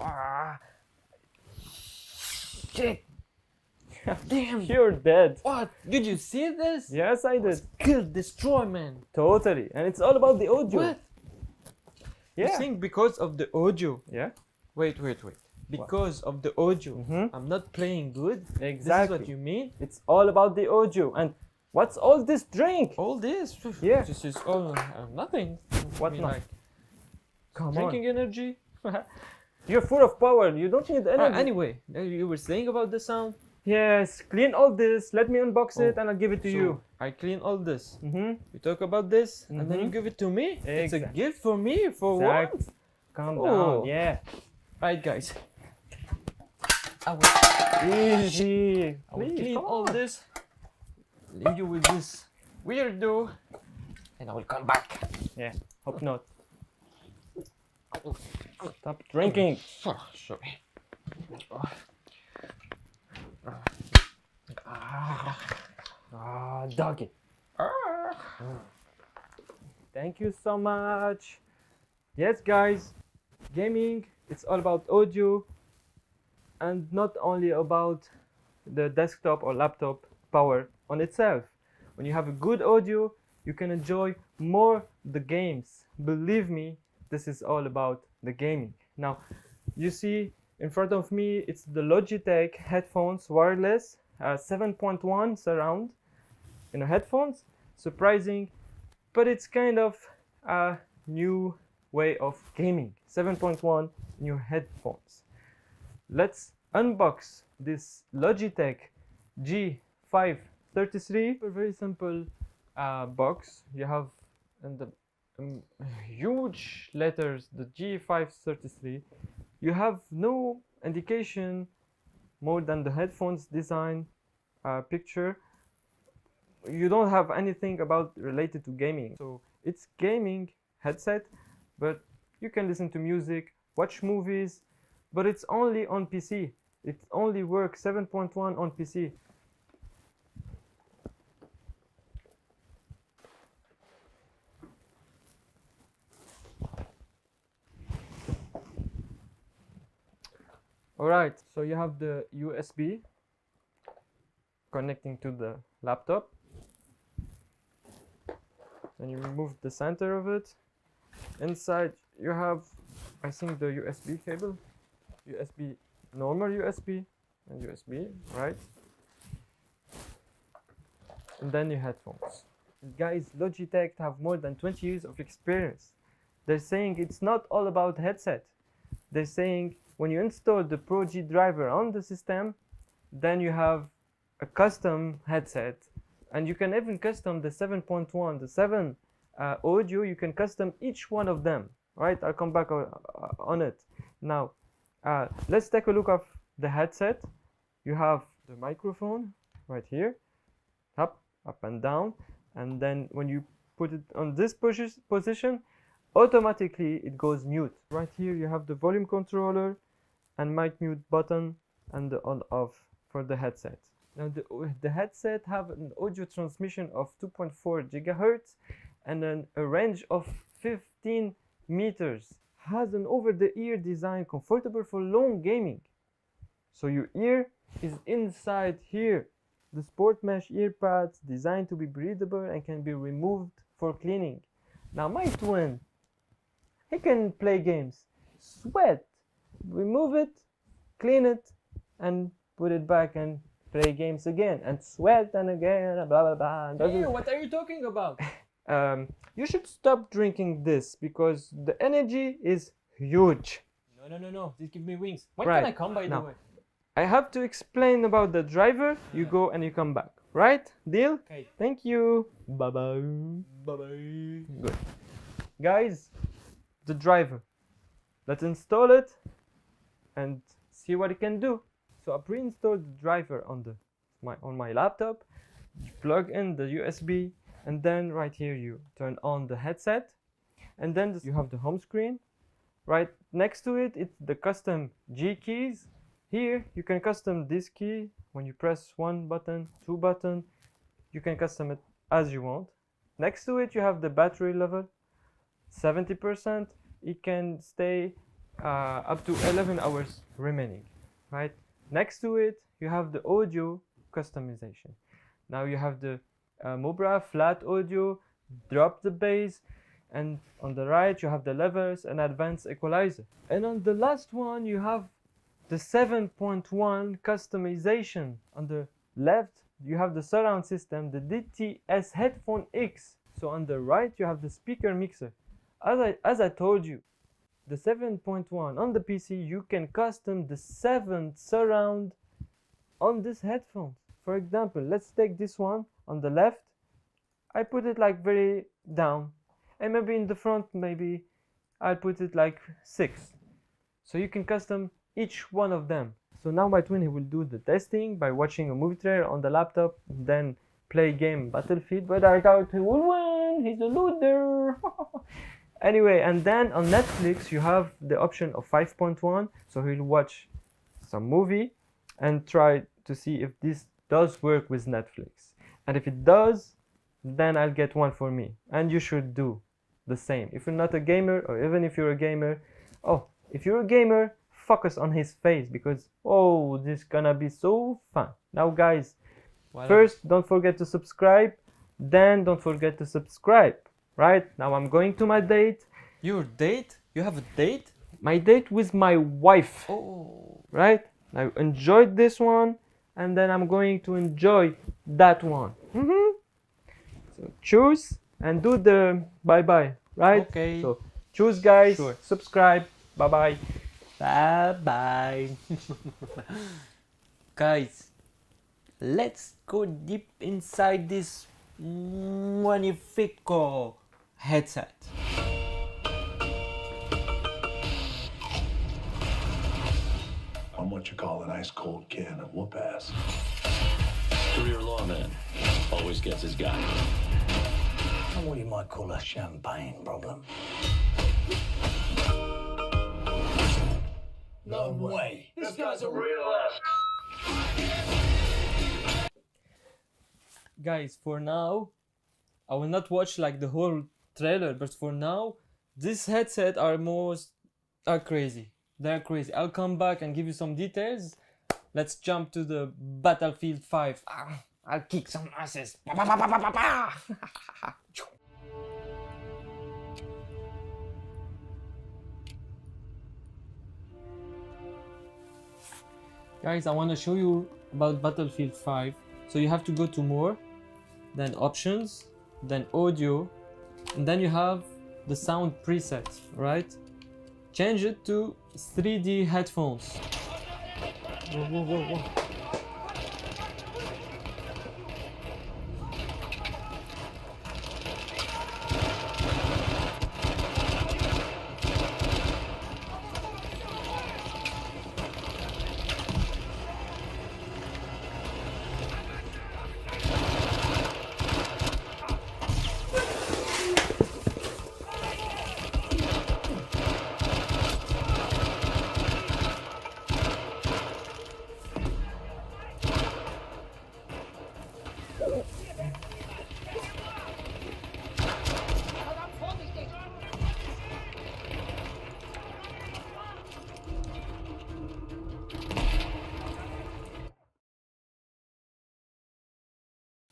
Ah, shit! Damn! You're dead. What? Did you see this? Yes, I did. Kill, destroy, man. Totally. And it's all about the audio. What? You Yeah. think because of the audio? Yeah. Wait. Because of the audio, Mhm. I'm not playing good? This is Exactly. what you mean? It's all about the audio. And what's all this drink? All this? Yeah. This is all nothing. What I mean, not? like, Come drinking energy? You're full of power. You don't need energy. Anyway, you were saying about the sound? Yes. Clean all this. Let me unbox it Oh, and I'll give it to So, you. I clean all this. Mm-hmm. You talk about this and then you Mhm. give it to me? It's a Exact. gift for me? For Exact. what? Calm Oh. down. Yeah. Right, guys. I will, Easy. I will Please, clean come all on. this. Leave you with this weirdo. And I will come back. Yeah. Hope not. Stop drinking. Oh, sorry. Doggy. Thank you so much. Yes, guys, gaming, it's all about audio and not only about the desktop or laptop power on itself. When you have a good audio, you can enjoy more the games. Believe me, this is all about the gaming. Now, you see in front of me, it's the Logitech headphones wireless 7.1 surround. Headphones, surprising, but it's kind of a new way of gaming. 7.1 new headphones. Let's unbox this Logitech G533. A very simple box. You have in the huge letters the G533. You have no indication more than the headphones design picture. You don't have anything about related to gaming. So it's gaming headset, but you can listen to music, watch movies, but it's only on PC. It only works 7.1 on PC. Alright, so you have the USB connecting to the laptop. Then you remove the center of it. Inside you have, I think, the USB cable, USB, normal USB and USB, right? And then your headphones. And guys, Logitech have more than 20 years of experience. They're saying it's not all about headset. They're saying when you install the Pro G driver on the system, then you have a custom headset. And you can even custom the 7.1, the 7 audio, you can custom each one of them, right? I'll come back on it. Now, let's take a look at the headset. You have the microphone right here, up and down. And then when you put it on this position, automatically it goes mute. Right here you have the volume controller and mic mute button and the on off for the headset. Now the headset have an audio transmission of 2.4 gigahertz and then a range of 15 meters. Has an over-the-ear design comfortable for long gaming. So your ear is inside here. The sport mesh ear pads designed to be breathable and can be removed for cleaning. Now my twin, he can play games, sweat, remove it, clean it, and put it back and play games again, and sweat and again, and blah blah blah. And Hey, what are you talking about? you should stop drinking this because the energy is huge. No. This gives me wings. When Right. can I come, by the Now, way? I have to explain about the driver. You go and you come back. Right? Deal? Okay. Thank you. Bye bye. Bye-bye. Good. Guys, the driver. Let's install it and see what it can do. So I pre-installed the driver on my laptop. You plug in the USB, and then right here you turn on the headset, and then you have the home screen. Right next to it, it's the custom G keys. Here you can custom this key. When you press one button, two button, you can custom it as you want. Next to it you have the battery level, 70%. It can stay up to 11 hours remaining, right? Next to it, you have the audio customization. Now you have the Mobra flat audio, drop the bass, and on the right you have the levers and advanced equalizer. And on the last one you have the 7.1 customization. On the left you have the surround system, the DTS headphone X. So on the right you have the speaker mixer. As I told you, the 7.1 on the PC, you can custom the 7th surround on this headphone. For example, let's take this one on the left. I put it like very down, and maybe in the front, maybe I'll put it like 6. So you can custom each one of them. So now my twin, he will do the testing by watching a movie trailer on the laptop, then play game Battlefield, but I doubt he will win. He's a loser. Anyway, and then on Netflix you have the option of 5.1, so he'll watch some movie and try to see if this does work with Netflix. And if it does, then I'll get one for me. And you should do the same. If you're not a gamer, or even if you're a gamer, if you're a gamer, focus on his face, because this is gonna be so fun. Now guys, first don't forget to subscribe, then don't forget to subscribe. Right, now I'm going to my date. Your date? You have a date? My date with my wife. Oh. Right, I enjoyed this one, and then I'm going to enjoy that one. So choose and do the bye-bye, right? Okay. So choose guys, Sure. subscribe, bye-bye. Bye-bye. Guys, let's go deep inside this magnifico headset. I'm what you call an ice cold can of whoop ass. Career lawman. Always gets his guy. I'm what you might call a champagne problem. No way. This guy's a real ass. Guys, for now, I will not watch like the whole trailer, but for now, this headset are crazy. They're crazy. I'll come back and give you some details. Let's jump to the Battlefield 5. I'll kick some asses. Guys, I want to show you about Battlefield 5. So you have to go to more, then options, then audio, and then you have the sound presets, right? Change it to 3D headphones. Whoa.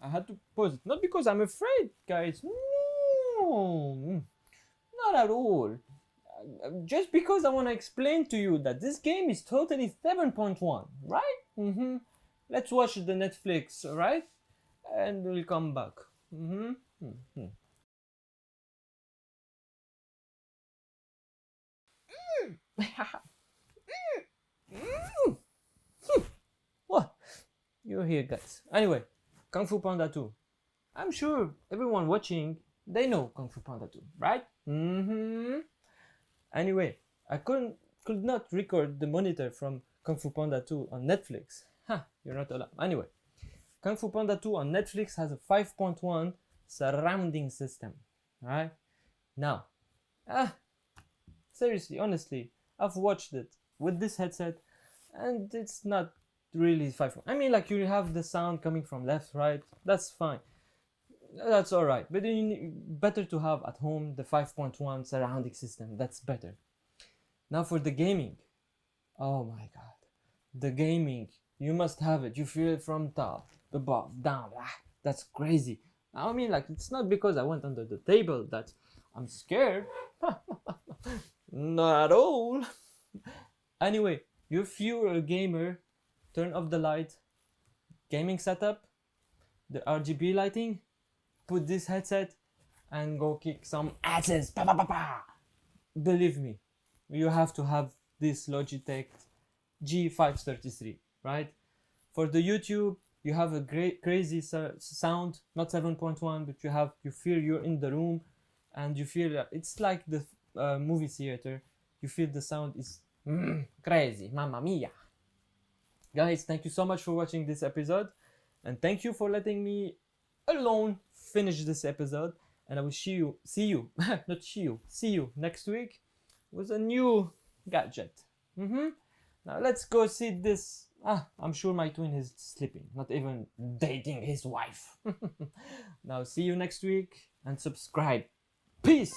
I had to pause it, not because I'm afraid, guys. No, not at all. Just because I want to explain to you that this game is totally 7.1, right? Let's watch the Netflix, right? And we'll come back. What? You're here, guys. Anyway, Kung Fu Panda 2. I'm sure everyone watching, they know Kung Fu Panda 2, right? Anyway, I could not record the monitor from Kung Fu Panda 2 on Netflix. You're not allowed. Anyway, Kung Fu Panda 2 on Netflix has a 5.1 surrounding system, right? Now, seriously, honestly, I've watched it with this headset, and it's not really 5. I mean, like, you have the sound coming from left, right. That's fine. That's all right. But better to have at home the 5.1 surrounding system. That's better. Now for the gaming. Oh my god. The gaming. You must have it. You feel it from top, above, down. That's crazy. I mean, like, it's not because I went under the table that I'm scared. Not at all. Anyway, if you're a gamer, turn off the light, gaming setup, the RGB lighting, put this headset, and go kick some asses. Pa, pa, pa, pa. Believe me, you have to have this Logitech G533, right? For the YouTube, you have a great crazy sound, not 7.1, but you feel you're in the room, and you feel it's like the movie theater. You feel the sound is crazy, mamma mia. Guys, thank you so much for watching this episode, and thank you for letting me alone finish this episode. And I will see you next week with a new gadget. Now let's go see this. I'm sure my twin is sleeping, not even dating his wife. Now see you next week and subscribe. Peace.